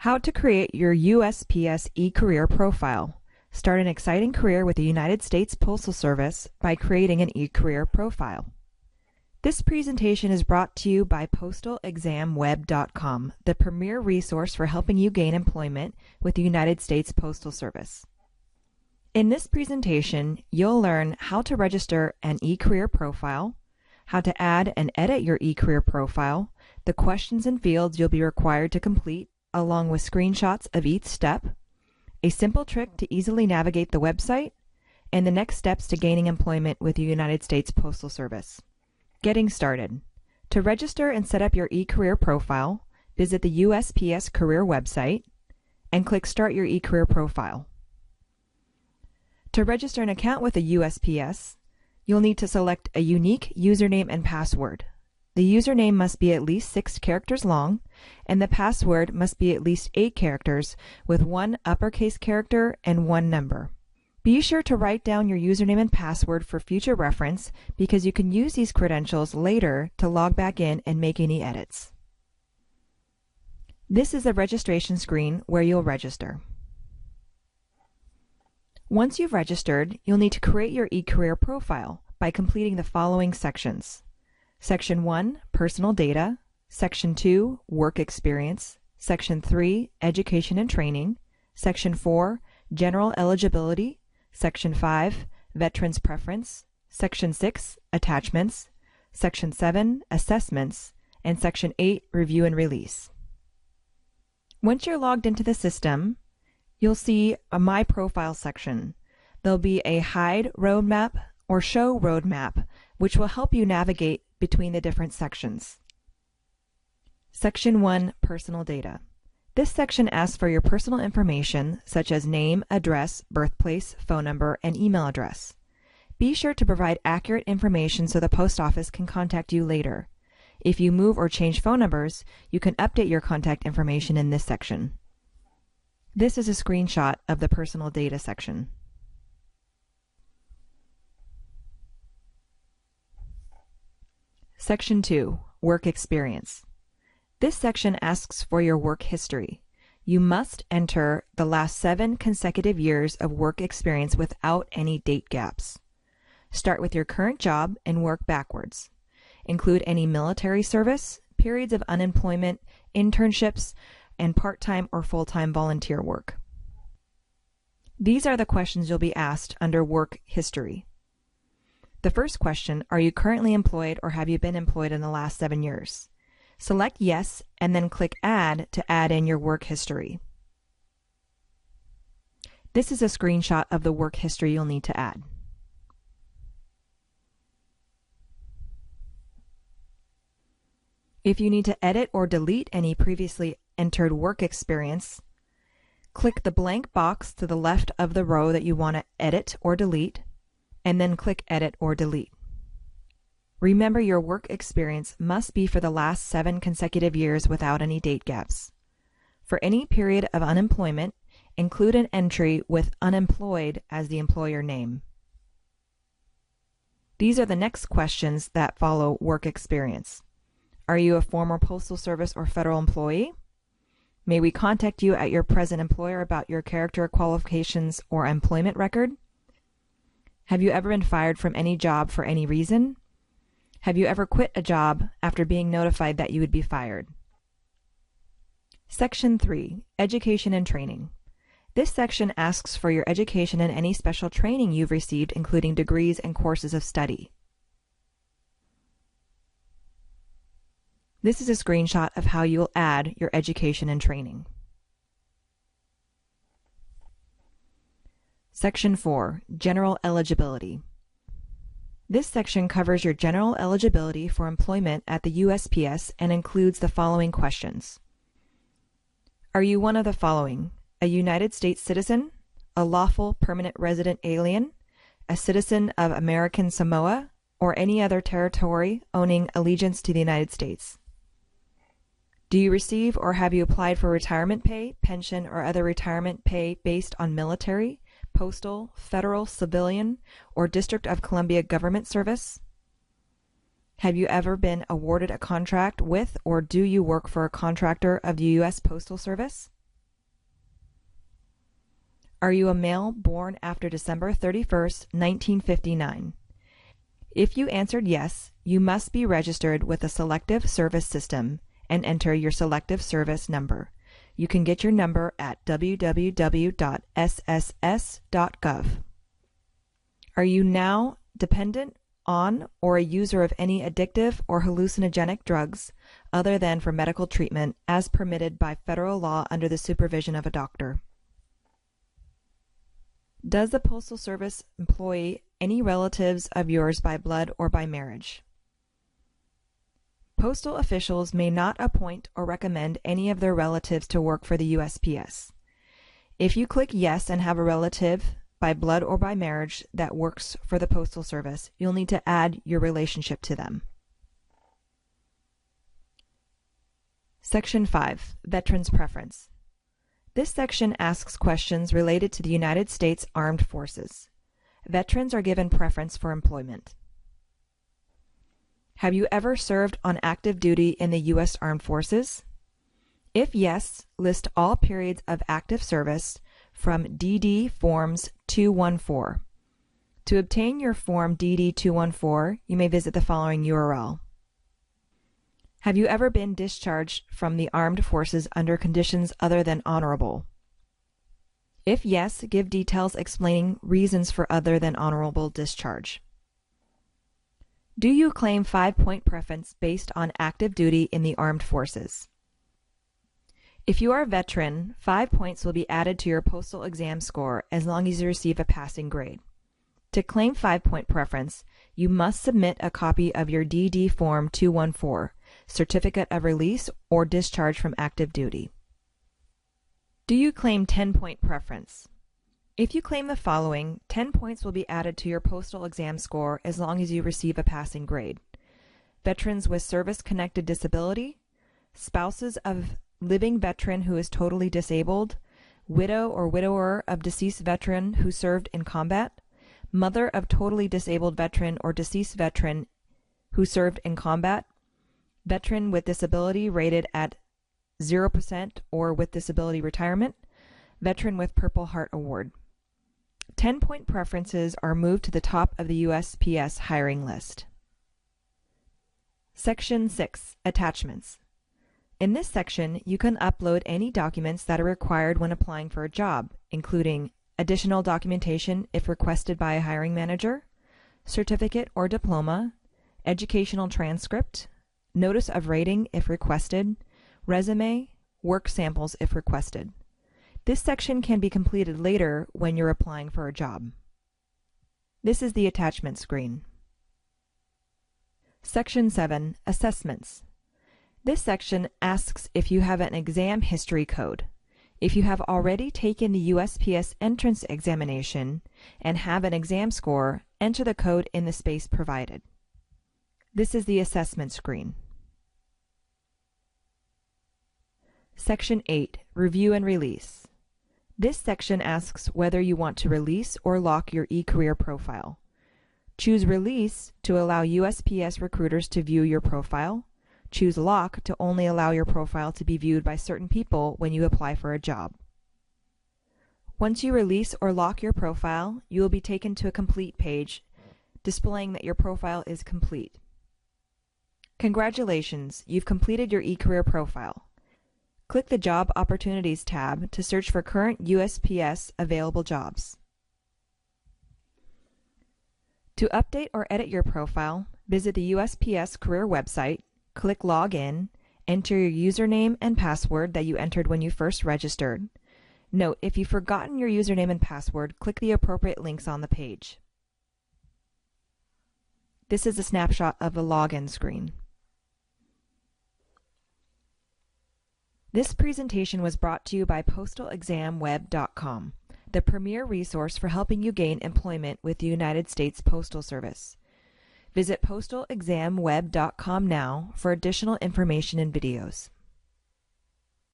How to create your USPS eCareer profile. Start an exciting career with the United States Postal Service by creating an eCareer profile. This presentation is brought to you by PostalExamWeb.com, the premier resource for helping you gain employment with the United States Postal Service. In this presentation, you'll learn how to register an eCareer profile, how to add and edit your eCareer profile, the questions and fields you'll be required to complete, along with screenshots of each step, a simple trick to easily navigate the website, and the next steps to gaining employment with the United States Postal Service. Getting started. To register and set up your eCareer profile, visit the USPS career website and click Start Your eCareer Profile. To register an account with the USPS, you'll need to select a unique username and password. The username must be at least 6 characters long, and the password must be at least 8 characters with 1 uppercase character and 1 number. Be sure to write down your username and password for future reference because you can use these credentials later to log back in and make any edits. This is the registration screen where you'll register. Once you've registered, you'll need to create your eCareer profile by completing the following sections. Section 1, Personal Data. Section 2, Work Experience. Section 3, Education and Training. Section 4, General Eligibility. Section 5, Veterans Preference. Section 6, Attachments. Section 7, Assessments. And Section 8, Review and Release. Once you're logged into the system, you'll see a My Profile section. There'll be a Hide Roadmap or Show Roadmap, which will help you navigate between the different sections. Section 1, Personal Data. This section asks for your personal information such as name, address, birthplace, phone number, and email address. Be sure to provide accurate information so the post office can contact you later. If you move or change phone numbers, you can update your contact information in this section. This is a screenshot of the Personal Data section. Section 2, Work Experience. This section asks for your work history. You must enter the last 7 consecutive years of work experience without any date gaps. Start with your current job and work backwards. Include any military service, periods of unemployment, internships, and part-time or full-time volunteer work. These are the questions you'll be asked under Work History. The first question, are you currently employed or have you been employed in the last 7 years? Select Yes and then click Add to add in your work history. This is a screenshot of the work history you'll need to add. If you need to edit or delete any previously entered work experience, click the blank box to the left of the row that you want to edit or delete, and then click Edit or Delete. Remember, your work experience must be for the last 7 consecutive years without any date gaps. For any period of unemployment, include an entry with unemployed as the employer name. These are the next questions that follow work experience. Are you a former Postal Service or federal employee? May we contact you at your present employer about your character qualifications or employment record? Have you ever been fired from any job for any reason? Have you ever quit a job after being notified that you would be fired? Section 3, Education and Training. This section asks for your education and any special training you've received, including degrees and courses of study. This is a screenshot of how you'll add your education and training. Section 4, General Eligibility. This section covers your general eligibility for employment at the USPS and includes the following questions. Are you one of the following: a United States citizen, a lawful permanent resident alien, a citizen of American Samoa, or any other territory owning allegiance to the United States? Do you receive or have you applied for retirement pay, pension, or other retirement pay based on military, postal, federal, civilian, or District of Columbia government service? Have you ever been awarded a contract with or do you work for a contractor of the U.S. Postal Service? Are you a male born after December 31st, 1959? If you answered yes, you must be registered with a Selective Service System and enter your Selective Service number. You can get your number at www.sss.gov. Are you now dependent on or a user of any addictive or hallucinogenic drugs other than for medical treatment as permitted by federal law under the supervision of a doctor? Does the Postal Service employ any relatives of yours by blood or by marriage? Postal officials may not appoint or recommend any of their relatives to work for the USPS. If you click yes and have a relative by blood or by marriage that works for the Postal Service, you'll need to add your relationship to them. Section 5, Veterans Preference. This section asks questions related to the United States Armed Forces. Veterans are given preference for employment. Have you ever served on active duty in the U.S. Armed Forces? If yes, list all periods of active service from DD Forms 214. To obtain your Form DD 214, you may visit the following URL. Have you ever been discharged from the Armed Forces under conditions other than honorable? If yes, give details explaining reasons for other than honorable discharge. Do you claim 5-point preference based on active duty in the Armed Forces? If you are a veteran, 5 points will be added to your postal exam score as long as you receive a passing grade. To claim 5-point preference, you must submit a copy of your DD Form 214, Certificate of Release or Discharge from Active Duty. Do you claim 10-point preference? If you claim the following, 10 points will be added to your postal exam score as long as you receive a passing grade. Veterans with service-connected disability, spouses of living veteran who is totally disabled, widow or widower of deceased veteran who served in combat, mother of totally disabled veteran or deceased veteran who served in combat, veteran with disability rated at 0% or with disability retirement, veteran with Purple Heart Award. 10-point preferences are moved to the top of the USPS hiring list. Section 6, Attachments. In this section, you can upload any documents that are required when applying for a job, including additional documentation if requested by a hiring manager, certificate or diploma, educational transcript, notice of rating if requested, resume, work samples if requested. This section can be completed later when you're applying for a job. This is the attachment screen. Section 7, Assessments. This section asks if you have an exam history code. If you have already taken the USPS entrance examination and have an exam score, enter the code in the space provided. This is the assessment screen. Section 8, Review and Release. This section asks whether you want to release or lock your eCareer profile. Choose Release to allow USPS recruiters to view your profile. Choose Lock to only allow your profile to be viewed by certain people when you apply for a job. Once you release or lock your profile, you will be taken to a complete page displaying that your profile is complete. Congratulations, you've completed your eCareer profile. Click the Job Opportunities tab to search for current USPS available jobs. To update or edit your profile, visit the USPS career website, click Login, enter your username and password that you entered when you first registered. Note, if you've forgotten your username and password, click the appropriate links on the page. This is a snapshot of the login screen. This presentation was brought to you by PostalExamWeb.com, the premier resource for helping you gain employment with the United States Postal Service. Visit PostalExamWeb.com now for additional information and videos.